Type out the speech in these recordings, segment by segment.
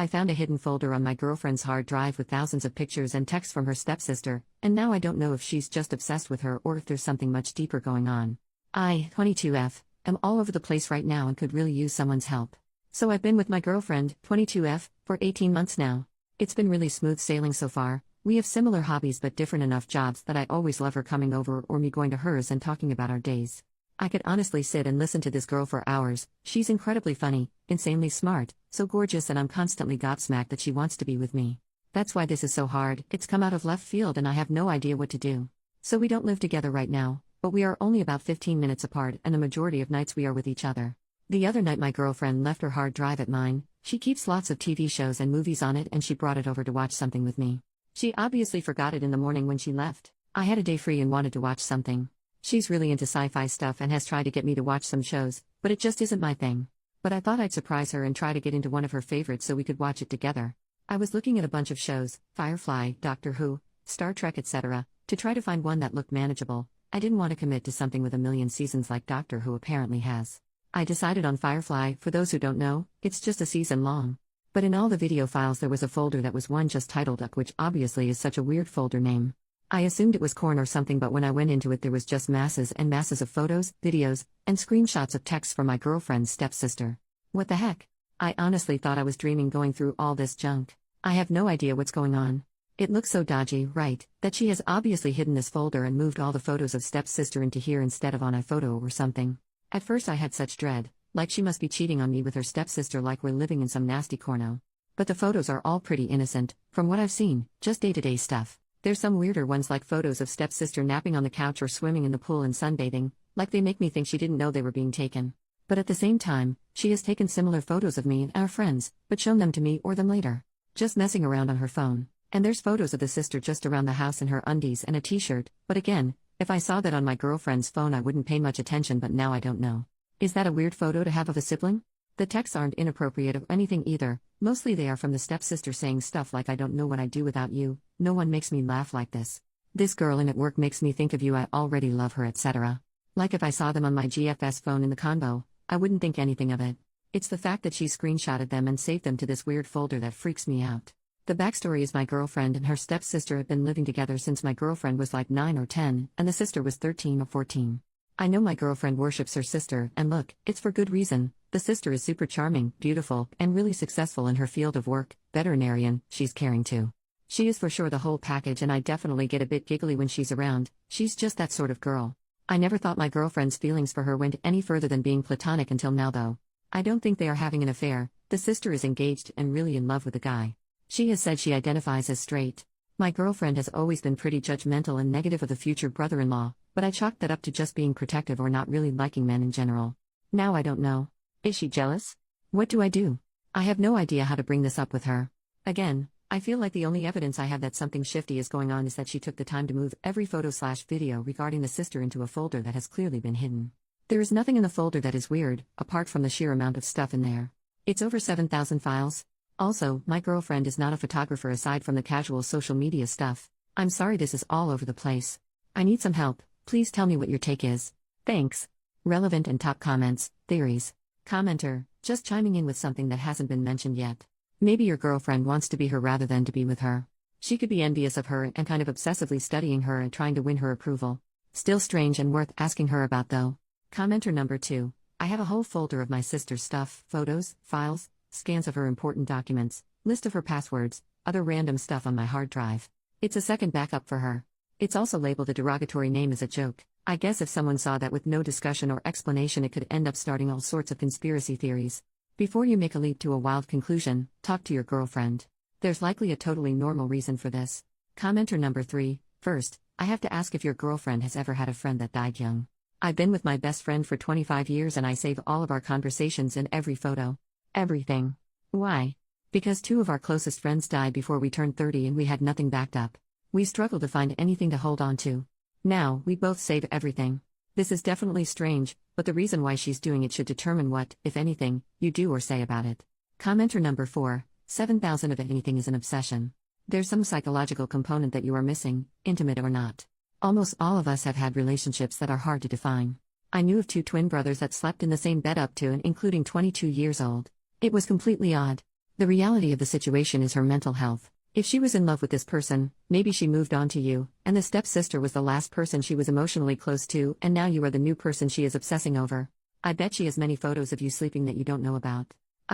I found a hidden folder on my girlfriend's hard drive with thousands of pictures and texts from her stepsister, and now I don't know if she's just obsessed with her or if there's something much deeper going on. I, 22F, am all over the place right now and could really use someone's help. So I've been with my girlfriend, 22F, for 18 months now. It's been really smooth sailing so far. We have similar hobbies but different enough jobs that I always love her coming over or me going to hers and talking about our days. I could honestly sit and listen to this girl for hours. She's incredibly funny, insanely smart, so gorgeous, and I'm constantly gobsmacked that she wants to be with me. That's why this is so hard. It's come out of left field and I have no idea what to do. So we don't live together right now, but we are only about 15 minutes apart and the majority of nights we are with each other. The other night my girlfriend left her hard drive at mine. She keeps lots of TV shows and movies on it and she brought it over to watch something with me. She obviously forgot it in the morning when she left. I had a day free and wanted to watch something. She's really into sci-fi stuff and has tried to get me to watch some shows, but it just isn't my thing. But I thought I'd surprise her and try to get into one of her favorites so we could watch it together. I was looking at a bunch of shows, Firefly, Doctor Who, Star Trek, etc., to try to find one that looked manageable. I didn't want to commit to something with a million seasons like Doctor Who apparently has. I decided on Firefly. For those who don't know, it's just a season long. But in all the video files there was a folder that was one just titled Duck, which obviously is such a weird folder name. I assumed it was corn or something, but when I went into it there was just masses and masses of photos, videos, and screenshots of texts from my girlfriend's stepsister. What the heck? I honestly thought I was dreaming going through all this junk. I have no idea what's going on. It looks so dodgy, right, that she has obviously hidden this folder and moved all the photos of stepsister into here instead of on iPhoto or something. At first I had such dread, like she must be cheating on me with her stepsister, like we're living in some nasty corno. But the photos are all pretty innocent, from what I've seen, just day-to-day stuff. There's some weirder ones like photos of stepsister napping on the couch or swimming in the pool and sunbathing, like they make me think she didn't know they were being taken. But at the same time, she has taken similar photos of me and our friends, but shown them to me or them later. Just messing around on her phone. And there's photos of the sister just around the house in her undies and a t-shirt, but again, if I saw that on my girlfriend's phone I wouldn't pay much attention, but now I don't know. Is that a weird photo to have of a sibling? The texts aren't inappropriate or anything either, mostly they are from the stepsister saying stuff like I don't know what I'd do without you, no one makes me laugh like this. This girl in at work makes me think of you, I already love her, etc. Like if I saw them on my GFS phone in the convo, I wouldn't think anything of it. It's the fact that she screenshotted them and saved them to this weird folder that freaks me out. The backstory is my girlfriend and her stepsister have been living together since my girlfriend was like 9 or 10, and the sister was 13 or 14. I know my girlfriend worships her sister, and look, it's for good reason. The sister is super charming, beautiful, and really successful in her field of work, veterinarian, she's caring too. She is for sure the whole package, and I definitely get a bit giggly when she's around. She's just that sort of girl. I never thought my girlfriend's feelings for her went any further than being platonic until now though. I don't think they are having an affair. The sister is engaged and really in love with the guy. She has said she identifies as straight. My girlfriend has always been pretty judgmental and negative of the future brother-in-law, but I chalked that up to just being protective or not really liking men in general. Now I don't know. Is she jealous? What do I do? I have no idea how to bring this up with her. Again, I feel like the only evidence I have that something shifty is going on is that she took the time to move every photo/video regarding the sister into a folder that has clearly been hidden. There is nothing in the folder that is weird, apart from the sheer amount of stuff in there. It's over 7,000 files. Also, my girlfriend is not a photographer aside from the casual social media stuff. I'm sorry this is all over the place. I need some help. Please tell me what your take is. Thanks. Relevant and top comments, theories. Commenter, just chiming in with something that hasn't been mentioned yet. Maybe your girlfriend wants to be her rather than to be with her. She could be envious of her and kind of obsessively studying her and trying to win her approval. Still strange and worth asking her about though. Commenter number 2. I have a whole folder of my sister's stuff, photos, files, scans of her important documents, list of her passwords, other random stuff on my hard drive. It's a second backup for her. It's also labeled a derogatory name as a joke. I guess if someone saw that with no discussion or explanation it could end up starting all sorts of conspiracy theories. Before you make a leap to a wild conclusion, talk to your girlfriend. There's likely a totally normal reason for this. Commenter number 3. First, I have to ask if your girlfriend has ever had a friend that died young. I've been with my best friend for 25 years and I save all of our conversations and every photo. Everything. Why? Because 2 of our closest friends died before we turned 30 and we had nothing backed up. We struggled to find anything to hold on to. Now, we both save everything. This is definitely strange, but the reason why she's doing it should determine what, if anything, you do or say about it. Commenter number 4. 7,000 of anything is an obsession. There's some psychological component that you are missing, intimate or not. Almost all of us have had relationships that are hard to define. I knew of 2 twin brothers that slept in the same bed up to and including 22 years old. It was completely odd. The reality of the situation is her mental health. If she was in love with this person, maybe she moved on to you, and the stepsister was the last person she was emotionally close to, and now you are the new person she is obsessing over. I bet she has many photos of you sleeping that you don't know about.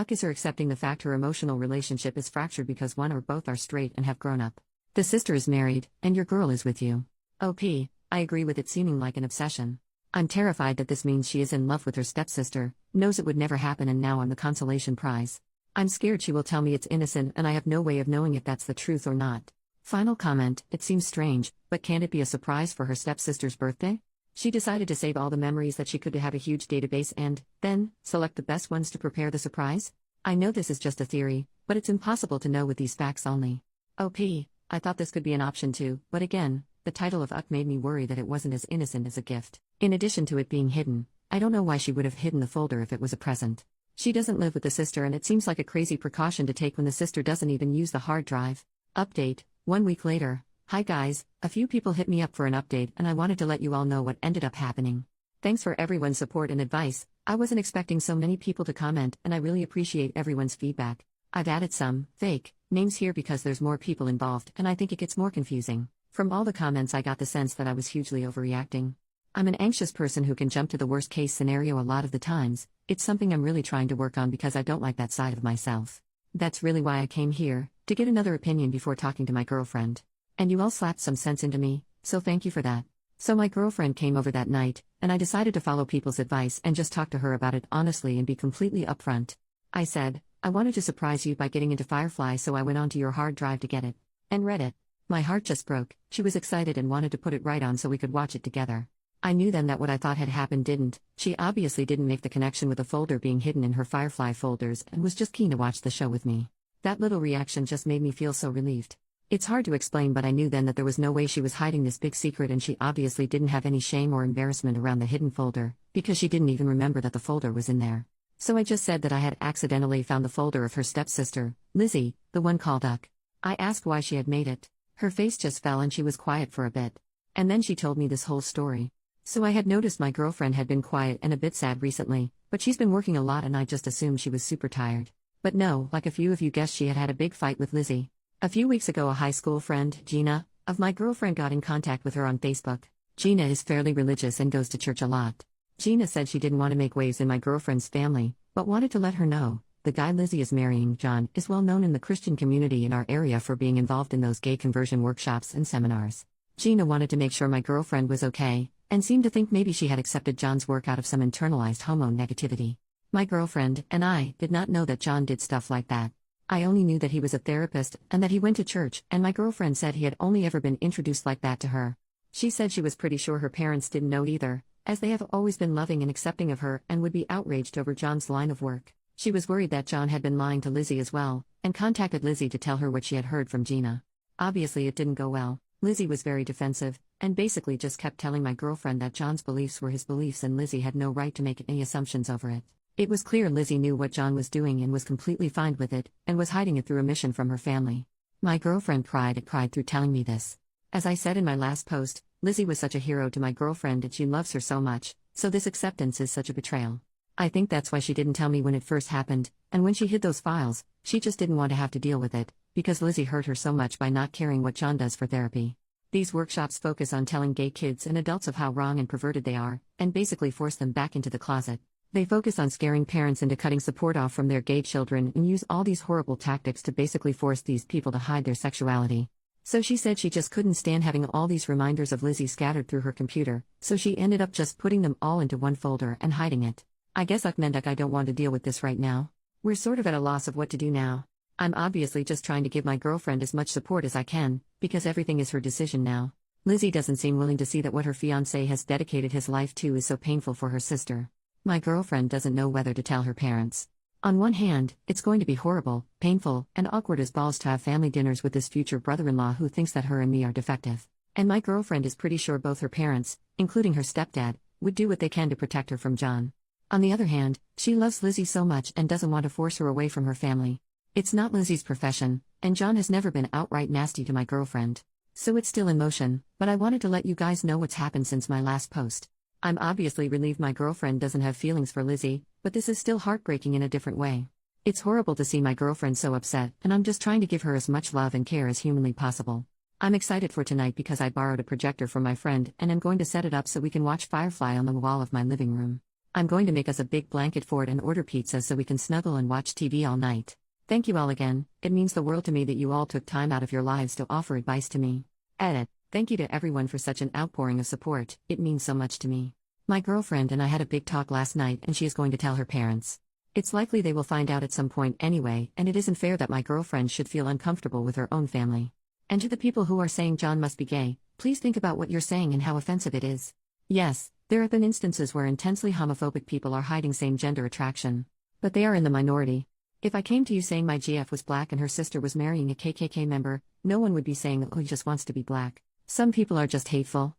Is her accepting the fact her emotional relationship is fractured because one or both are straight and have grown up. The sister is married, and your girl is with you. I agree with it seeming like an obsession. I'm terrified that this means she is in love with her stepsister, knows it would never happen, and now I'm the consolation prize. I'm scared she will tell me it's innocent and I have no way of knowing if that's the truth or not. Final comment, it seems strange, but can it be a surprise for her stepsister's birthday? She decided to save all the memories that she could to have a huge database and, then, select the best ones to prepare the surprise? I know this is just a theory, but it's impossible to know with these facts only. I thought this could be an option too, but again, the title of made me worry that it wasn't as innocent as a gift. In addition to it being hidden, I don't know why she would have hidden the folder if it was a present. She doesn't live with the sister and it seems like a crazy precaution to take when the sister doesn't even use the hard drive. Update, 1 week later. Hi guys, a few people hit me up for an update and I wanted to let you all know what ended up happening. Thanks for everyone's support and advice. I wasn't expecting so many people to comment and I really appreciate everyone's feedback. I've added some fake names here because there's more people involved and I think it gets more confusing. From all the comments I got the sense that I was hugely overreacting. I'm an anxious person who can jump to the worst case scenario a lot of the times. It's something I'm really trying to work on because I don't like that side of myself. That's really why I came here, to get another opinion before talking to my girlfriend. And you all slapped some sense into me, so thank you for that. So my girlfriend came over that night, and I decided to follow people's advice and just talk to her about it honestly and be completely upfront. I said, I wanted to surprise you by getting into Firefly, so I went onto your hard drive to get it. And read it. My heart just broke. She was excited and wanted to put it right on so we could watch it together. I knew then that what I thought had happened didn't. She obviously didn't make the connection with the folder being hidden in her Firefly folders and was just keen to watch the show with me. That little reaction just made me feel so relieved. It's hard to explain, but I knew then that there was no way she was hiding this big secret, and she obviously didn't have any shame or embarrassment around the hidden folder, because she didn't even remember that the folder was in there. So I just said that I had accidentally found the folder of her stepsister, Lizzie, the one called Uck. I asked why she had made it. Her face just fell and she was quiet for a bit. And then she told me this whole story. So I had noticed my girlfriend had been quiet and a bit sad recently, but she's been working a lot and I just assumed she was super tired. But no, like a few of you guessed, she had had a big fight with Lizzie. A few weeks ago, a high school friend, Gina, of my girlfriend got in contact with her on Facebook. Gina is fairly religious and goes to church a lot. Gina said she didn't want to make waves in my girlfriend's family, but wanted to let her know, the guy Lizzie is marrying, John, is well known in the Christian community in our area for being involved in those gay conversion workshops and seminars. Gina wanted to make sure my girlfriend was okay, and seemed to think maybe she had accepted John's work out of some internalized homo negativity. My girlfriend and I did not know that John did stuff like that. I only knew that he was a therapist and that he went to church, and my girlfriend said he had only ever been introduced like that to her. She said she was pretty sure her parents didn't know either, as they have always been loving and accepting of her and would be outraged over John's line of work. She was worried that John had been lying to Lizzie as well, and contacted Lizzie to tell her what she had heard from Gina. Obviously it didn't go well. Lizzie was very defensive, and basically just kept telling my girlfriend that John's beliefs were his beliefs and Lizzie had no right to make any assumptions over it. It was clear Lizzie knew what John was doing and was completely fine with it, and was hiding it through a mission from her family. My girlfriend cried through telling me this. As I said in my last post, Lizzie was such a hero to my girlfriend and she loves her so much, so this acceptance is such a betrayal. I think that's why she didn't tell me when it first happened, and when she hid those files, she just didn't want to have to deal with it, because Lizzie hurt her so much by not caring what John does for therapy. These workshops focus on telling gay kids and adults of how wrong and perverted they are, and basically force them back into the closet. They focus on scaring parents into cutting support off from their gay children and use all these horrible tactics to basically force these people to hide their sexuality. So she said she just couldn't stand having all these reminders of Lizzie scattered through her computer, so she ended up just putting them all into one folder and hiding it. I guess I don't want to deal with this right now. We're sort of at a loss of what to do now. I'm obviously just trying to give my girlfriend as much support as I can, because everything is her decision now. Lizzie doesn't seem willing to see that what her fiancé has dedicated his life to is so painful for her sister. My girlfriend doesn't know whether to tell her parents. On one hand, it's going to be horrible, painful, and awkward as balls to have family dinners with this future brother-in-law who thinks that her and me are defective. And my girlfriend is pretty sure both her parents, including her stepdad, would do what they can to protect her from John. On the other hand, she loves Lizzie so much and doesn't want to force her away from her family. It's not Lizzie's profession, and John has never been outright nasty to my girlfriend. So it's still in motion, but I wanted to let you guys know what's happened since my last post. I'm obviously relieved my girlfriend doesn't have feelings for Lizzie, but this is still heartbreaking in a different way. It's horrible to see my girlfriend so upset, and I'm just trying to give her as much love and care as humanly possible. I'm excited for tonight because I borrowed a projector from my friend and I'm going to set it up so we can watch Firefly on the wall of my living room. I'm going to make us a big blanket fort and order pizza so we can snuggle and watch TV all night. Thank you all again, it means the world to me that you all took time out of your lives to offer advice to me. Edit. Thank you to everyone for such an outpouring of support, it means so much to me. My girlfriend and I had a big talk last night and she is going to tell her parents. It's likely they will find out at some point anyway, and it isn't fair that my girlfriend should feel uncomfortable with her own family. And to the people who are saying John must be gay, please think about what you're saying and how offensive it is. Yes, there have been instances where intensely homophobic people are hiding same-gender attraction. But they are in the minority. If I came to you saying my GF was black and her sister was marrying a KKK member, no one would be saying, oh, he just wants to be black. Some people are just hateful.